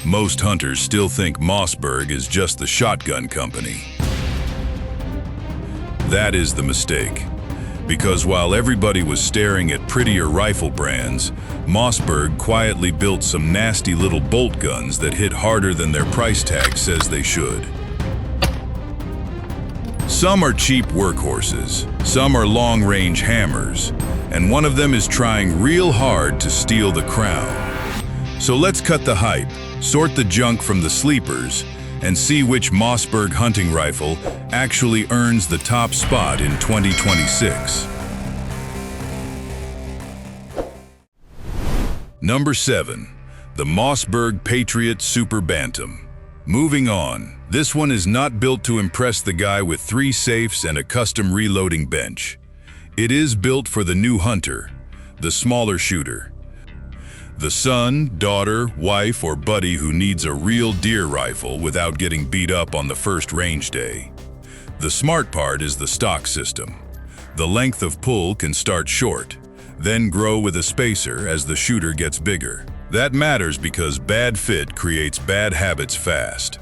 Most hunters still think Mossberg is just the shotgun company. That is the mistake. Because while everybody was staring at prettier rifle brands, Mossberg quietly built some nasty little bolt guns that hit harder than their price tag says they should. Some are cheap workhorses, some are long-range hammers, and one of them is trying real hard to steal the crown. So let's cut the hype, sort the junk from the sleepers, and see which Mossberg hunting rifle actually earns the top spot in 2026. Number 7. The Mossberg Patriot Super Bantam. Moving on, this one is not built to impress the guy with 3 safes and a custom reloading bench. It is built for the new hunter, the smaller shooter. The son, daughter, wife, or buddy who needs a real deer rifle without getting beat up on the first range day. The smart part is the stock system. The length of pull can start short, then grow with a spacer as the shooter gets bigger. That matters because bad fit creates bad habits fast.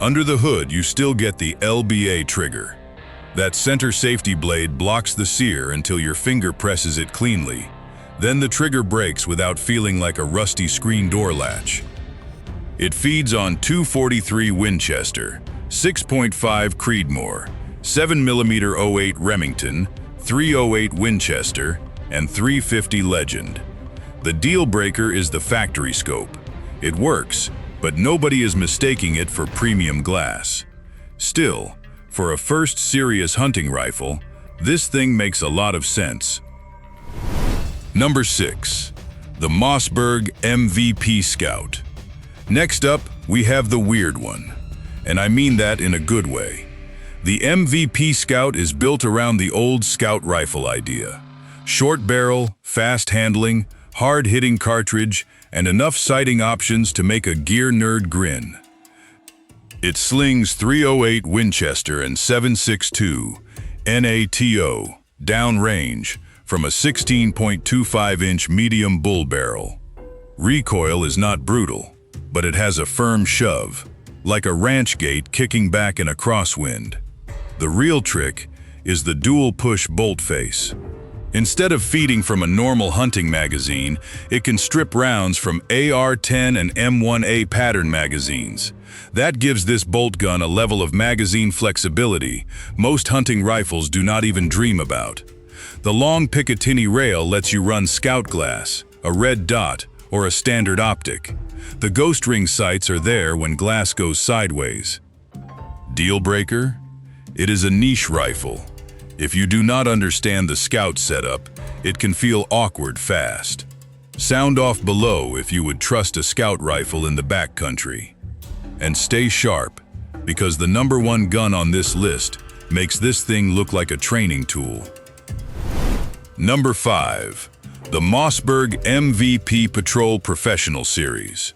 Under the hood, you still get the LBA trigger. That center safety blade blocks the sear until your finger presses it cleanly. Then the trigger breaks without feeling like a rusty screen door latch. It feeds on 243 Winchester, 6.5 Creedmoor, 7mm 08 Remington, 308 Winchester, and 350 Legend. The deal breaker is the factory scope. It works, but nobody is mistaking it for premium glass. Still, for a first serious hunting rifle, this thing makes a lot of sense. Number 6. The Mossberg MVP Scout. Next up, we have the weird one, and I mean that in a good way. The MVP Scout is built around the old Scout rifle idea. Short barrel, fast handling, hard-hitting cartridge, and enough sighting options to make a gear nerd grin. It slings 308 Winchester and 7.62 NATO downrange from a 16.25-inch medium bull barrel. Recoil is not brutal, but it has a firm shove, like a ranch gate kicking back in a crosswind. The real trick is the dual-push bolt face. Instead of feeding from a normal hunting magazine, it can strip rounds from AR-10 and M1A pattern magazines. That gives this bolt gun a level of magazine flexibility most hunting rifles do not even dream about. The long Picatinny rail lets you run scout glass, a red dot, or a standard optic. The ghost ring sights are there when glass goes sideways. Deal breaker? It is a niche rifle. If you do not understand the Scout setup, it can feel awkward fast. Sound off below if you would trust a Scout rifle in the backcountry. And stay sharp, because the number 1 gun on this list makes this thing look like a training tool. Number 5. The Mossberg MVP Patrol Professional Series.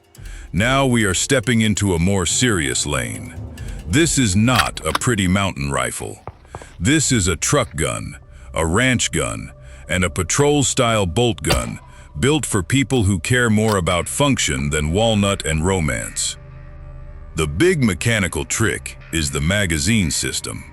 Now we are stepping into a more serious lane. This is not a pretty mountain rifle. This is a truck gun, a ranch gun, and a patrol-style bolt gun built for people who care more about function than walnut and romance. The big mechanical trick is the magazine system.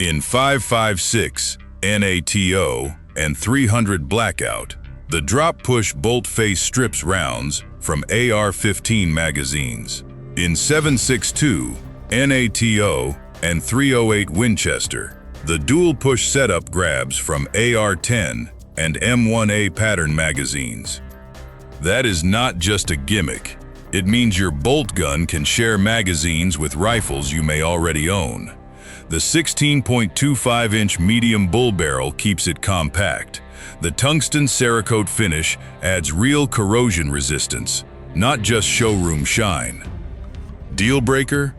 In 5.56 NATO and 300 blackout, the drop-push bolt face strips rounds from AR-15 magazines. In 7.62 NATO and 308 Winchester, the dual-push setup grabs from AR-10 and M1A pattern magazines. That is not just a gimmick. It means your bolt gun can share magazines with rifles you may already own. The 16.25-inch medium bull barrel keeps it compact. The tungsten Cerakote finish adds real corrosion resistance, not just showroom shine. Deal breaker?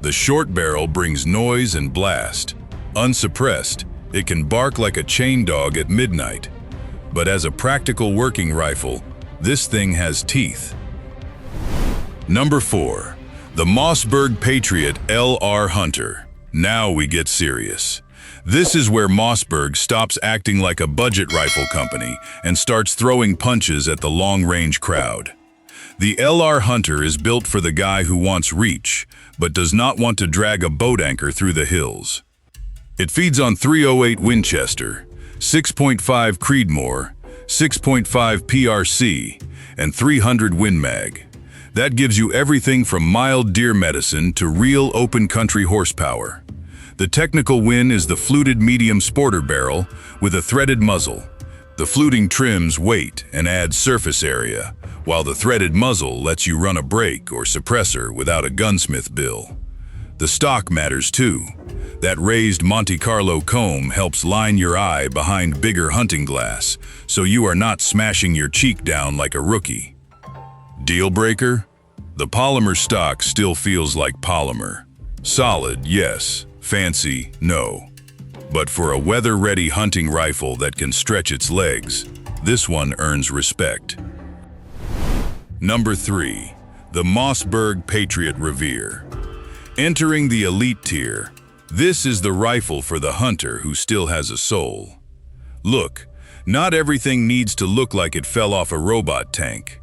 The short barrel brings noise and blast. Unsuppressed, it can bark like a chain dog at midnight. But as a practical working rifle, this thing has teeth. Number 4. The Mossberg Patriot LR Hunter. Now we get serious. This is where Mossberg stops acting like a budget rifle company and starts throwing punches at the long-range crowd. The LR Hunter is built for the guy who wants reach, but does not want to drag a boat anchor through the hills. It feeds on .308 Winchester, 6.5 Creedmoor, 6.5 PRC, and 300 Win Mag. That gives you everything from mild deer medicine to real open country horsepower. The technical win is the fluted medium sporter barrel with a threaded muzzle. The fluting trims weight and adds surface area, while the threaded muzzle lets you run a brake or suppressor without a gunsmith bill. The stock matters too. That raised Monte Carlo comb helps line your eye behind bigger hunting glass, so you are not smashing your cheek down like a rookie. Deal breaker? The polymer stock still feels like polymer. Solid, yes. Fancy, no. But for a weather-ready hunting rifle that can stretch its legs, this one earns respect. Number 3. The Mossberg Patriot Revere. Entering the elite tier, this is the rifle for the hunter who still has a soul. Look, not everything needs to look like it fell off a robot tank.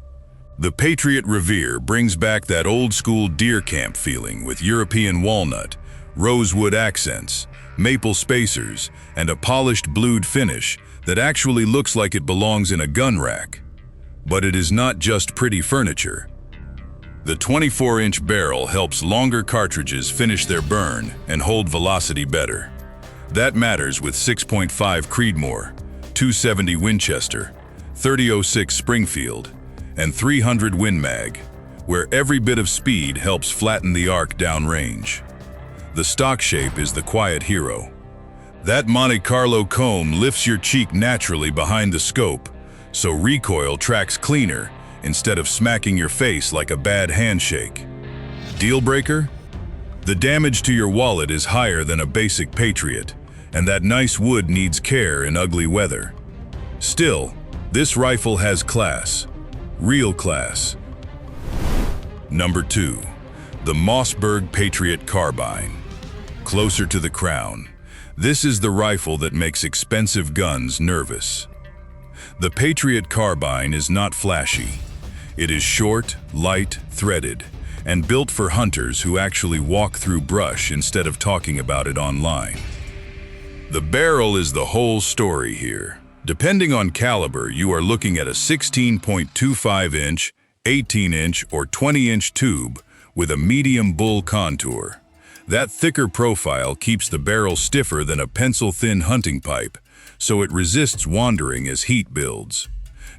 The Patriot Revere brings back that old-school deer camp feeling with European walnut, rosewood accents, maple spacers, and a polished blued finish that actually looks like it belongs in a gun rack. But it is not just pretty furniture. The 24-inch barrel helps longer cartridges finish their burn and hold velocity better. That matters with 6.5 Creedmoor, 270 Winchester, 3006 Springfield, and 300 Win Mag, where every bit of speed helps flatten the arc downrange. The stock shape is the quiet hero. That Monte Carlo comb lifts your cheek naturally behind the scope, so recoil tracks cleaner instead of smacking your face like a bad handshake. Deal breaker? The damage to your wallet is higher than a basic Patriot, and that nice wood needs care in ugly weather. Still, this rifle has class. Real class. Number 2. The Mossberg Patriot Carbine. Closer to the crown, this is the rifle that makes expensive guns nervous. The Patriot Carbine is not flashy. It is short, light, threaded, and built for hunters who actually walk through brush instead of talking about it online. The barrel is the whole story here. Depending on caliber, you are looking at a 16.25-inch, 18-inch, or 20-inch tube with a medium bull contour. That thicker profile keeps the barrel stiffer than a pencil-thin hunting pipe, so it resists wandering as heat builds.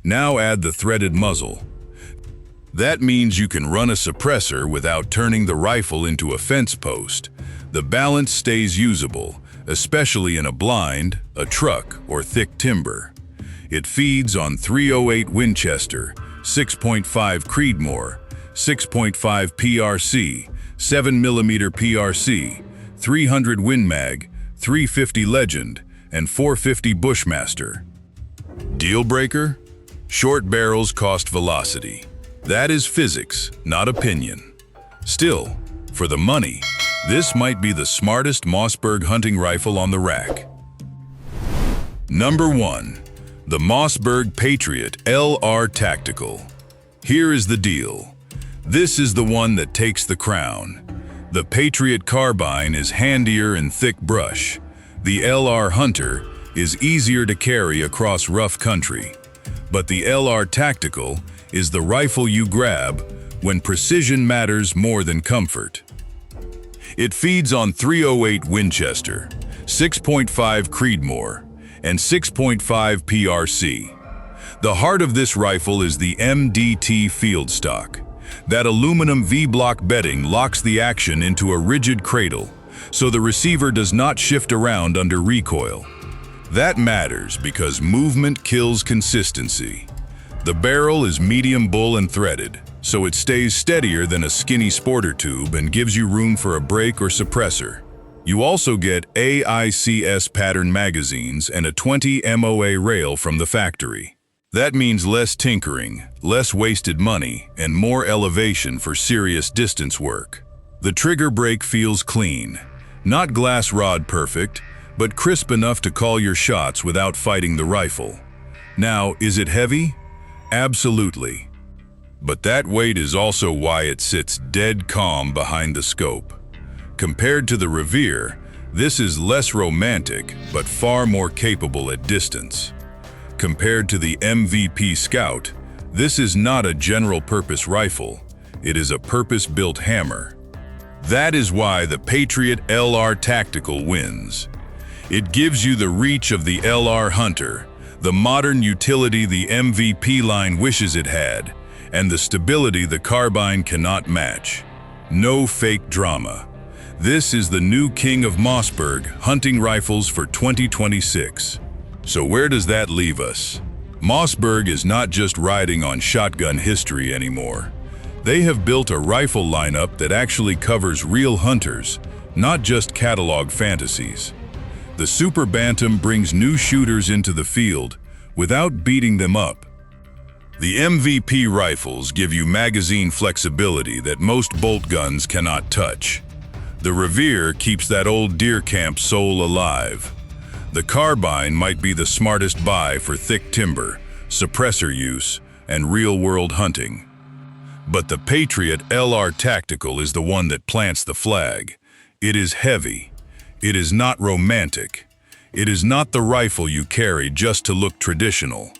Now add the threaded muzzle. That means you can run a suppressor without turning the rifle into a fence post. The balance stays usable, especially in a blind, a truck, or thick timber. It feeds on .308 Winchester, 6.5 Creedmoor, 6.5 PRC, 7mm PRC, 300 Win Mag, 350 Legend, and 450 Bushmaster. Deal breaker? Short barrels cost velocity. That is physics, not opinion. Still, for the money, this might be the smartest Mossberg hunting rifle on the rack. Number 1. The Mossberg Patriot LR Tactical. Here is the deal. This is the one that takes the crown. The Patriot Carbine is handier in thick brush. The LR Hunter is easier to carry across rough country. But the LR Tactical is the rifle you grab when precision matters more than comfort. It feeds on .308 Winchester, 6.5 Creedmoor, and 6.5 PRC. The heart of this rifle is the MDT field stock. That aluminum V-block bedding locks the action into a rigid cradle, so the receiver does not shift around under recoil. That matters because movement kills consistency. The barrel is medium bull and threaded, so it stays steadier than a skinny sporter tube and gives you room for a brake or suppressor. You also get AICS pattern magazines and a 20 MOA rail from the factory. That means less tinkering, less wasted money, and more elevation for serious distance work. The trigger brake feels clean. Not glass rod perfect, but crisp enough to call your shots without fighting the rifle. Now, is it heavy? Absolutely. But that weight is also why it sits dead calm behind the scope. Compared to the Revere, this is less romantic, but far more capable at distance. Compared to the MVP Scout, this is not a general-purpose rifle. It is a purpose-built hammer. That is why the Patriot LR Tactical wins. It gives you the reach of the LR Hunter, the modern utility the MVP line wishes it had, and the stability the Carbine cannot match. No fake drama. This is the new king of Mossberg hunting rifles for 2026. So where does that leave us? Mossberg is not just riding on shotgun history anymore. They have built a rifle lineup that actually covers real hunters, not just catalog fantasies. The Super Bantam brings new shooters into the field without beating them up. The MVP rifles give you magazine flexibility that most bolt guns cannot touch. The Revere keeps that old deer camp soul alive. The Carbine might be the smartest buy for thick timber, suppressor use, and real-world hunting. But the Patriot LR Tactical is the one that plants the flag. It is heavy. It is not romantic. It is not the rifle you carry just to look traditional.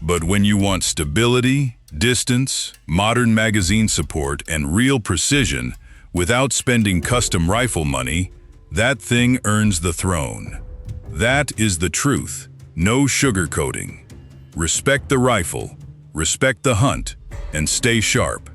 But when you want stability, distance, modern magazine support, and real precision without spending custom rifle money, that thing earns the throne. That is the truth. No sugarcoating. Respect the rifle, respect the hunt, and stay sharp.